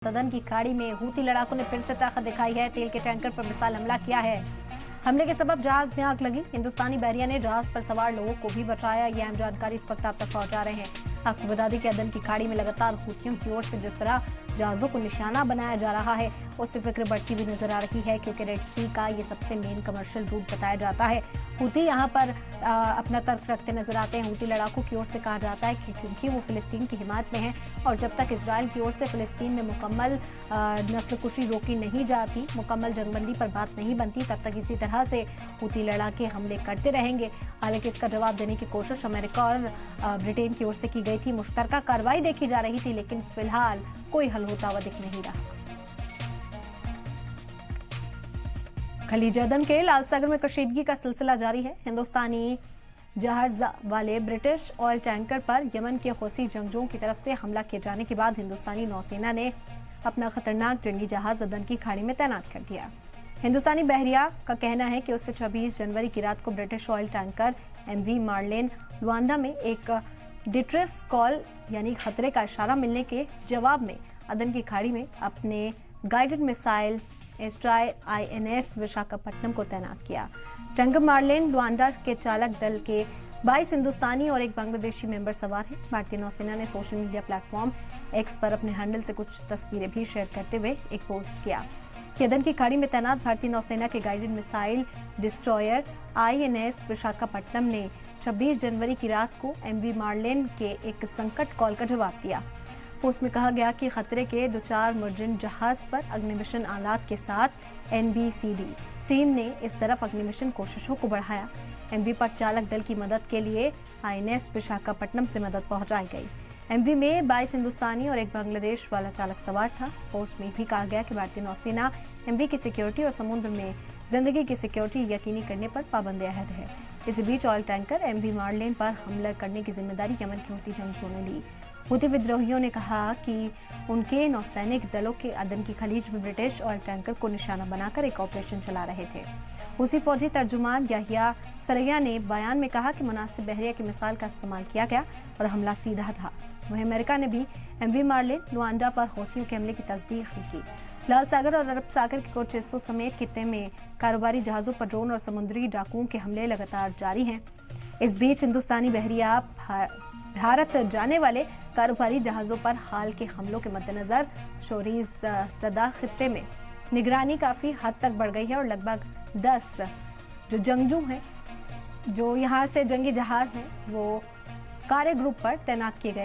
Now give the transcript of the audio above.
अदन की खाड़ी में हूती लड़ाकों ने फिर से ताकत दिखाई है। तेल के टैंकर पर मिसाइल हमला किया है। हमले के सबब जहाज में आग लगी। हिंदुस्तानी बहरिया ने जहाज पर सवार लोगों को भी बचाया। यह अहम जानकारी इस वक्त आप तक पहुंचा रहे हैं। आपको बता दें कि अदन की खाड़ी में लगातार हूतियों की ओर से जिस तरह जहाजों को निशाना बनाया जा रहा है, उससे फिक्र बढ़ती हुई नजर आ रही है, क्योंकि रेड सी का ये सबसे मेन कमर्शियल रूट बताया जाता है। हूती यहाँ पर अपना तर्क रखते नजर आते हैं। हूती लड़ाकों की ओर से कहा जाता है कि क्योंकि वो फिलिस्तीन की हिमायत में है और जब तक इजराइल की ओर से फिलिस्तीन में मुकम्मल नस्लकुशी रोकी नहीं जाती, मुकम्मल जंगबंदी पर बात नहीं बनती, तब तक इसी तरह से हूती लड़ाके हमले करते रहेंगे। हालांकि इसका जवाब देने की कोशिश अमेरिका और ब्रिटेन की ओर से की गई थी। मुश्तरका कार्रवाई देखी जा रही थी, लेकिन फिलहाल कोई हल होता हुआ दिख नहीं रहा। खलीज अदन के लाल सागर में कशीदगी का सिलसिला जारी है। हिंदुस्तानी जहाज वाले ब्रिटिश ऑयल टैंकर पर यमन के हौसी जंगजुओं की तरफ से हमला किए जाने के बाद हिंदुस्तानी नौसेना ने अपना खतरनाक जंगी जहाज अदन की खाड़ी में तैनात कर दिया। हिंदुस्तानी बहरिया का कहना है कि उससे 26 जनवरी की रात को British oil tanker MV Marlin Luanda में एक डिट्रेस कॉल यानी खतरे का इशारा मिलने के जवाब में अदन की खाड़ी में अपने गाइडेड मिसाइल एस्ट्राई INS विशाखापट्टनम को तैनात किया। टैंकर मार्लेन लुआंडा के चालक दल के 22 हिंदुस्तानी और एक बांग्लादेशी मेंबर सवार हैं। भारतीय नौसेना ने सोशल मीडिया प्लेटफॉर्म X पर अपने हैंडल से कुछ तस्वीरें भी शेयर करते हुए एक पोस्ट किया कि अदन की खाड़ी में तैनात भारतीय नौसेना के guided missile destroyer INS Visakhapatnam ने 26 जनवरी की रात को MV मार्लेन के एक संकट कॉल का जवाब दिया। पोस्ट में कहा गया कि खतरे के 2-4 मर्चेंट जहाज पर अग्निमिशन आलात के साथ NBCD टीम ने इस तरफ अग्निमिशन कोशिशों को बढ़ाया। MV पर चालक दल की मदद के लिए INS विशाखापट्टनम से मदद पहुंचाई गई। MV में 22 हिंदुस्तानी और एक बांग्लादेश वाला चालक सवार था। पोस्ट में भी कहा गया कि भारतीय नौसेना MV की सिक्योरिटी और समुद्र में जिंदगी की सिक्योरिटी यकीनी करने पर पाबंद अहद है। इसी बीच ऑयल टैंकर MV मार्लेन पर हमला करने की जिम्मेदारी यमन के हूती जंगजुओं ने ली। हूती विद्रोहियों ने कहा कि उनके नौसैनिक दलों के अदन की खलीज में ब्रिटिश ऑयल टैंकर को निशाना बनाकर एक ऑपरेशन चला रहे थे। हूसी फौजी तर्जुमान याहिया सरैया ने बयान में कहा कि मुनासिब बहरिया की मिसाल का इस्तेमाल किया गया और हमला सीधा था। वहीं अमेरिका ने भी MV मार्लेन लुआंडा पर हौसियों के हमले की तस्दीक की। लाल सागर और अरब सागर के कुछ हिस्सों समेत खित्ते में कारोबारी जहाजों पर ड्रोन और समुद्री डाकुओं के हमले लगातार जारी हैं। इस बीच हिंदुस्तानी बहरिया भारत जाने वाले कारोबारी जहाजों पर हाल के हमलों के मद्देनजर शोरीज सदा खित्ते में निगरानी काफी हद तक बढ़ गई है और लगभग 10 जो जंगजू हैं, जो यहाँ से जंगी जहाज हैं, वो कार्य ग्रुप पर तैनात किए गए।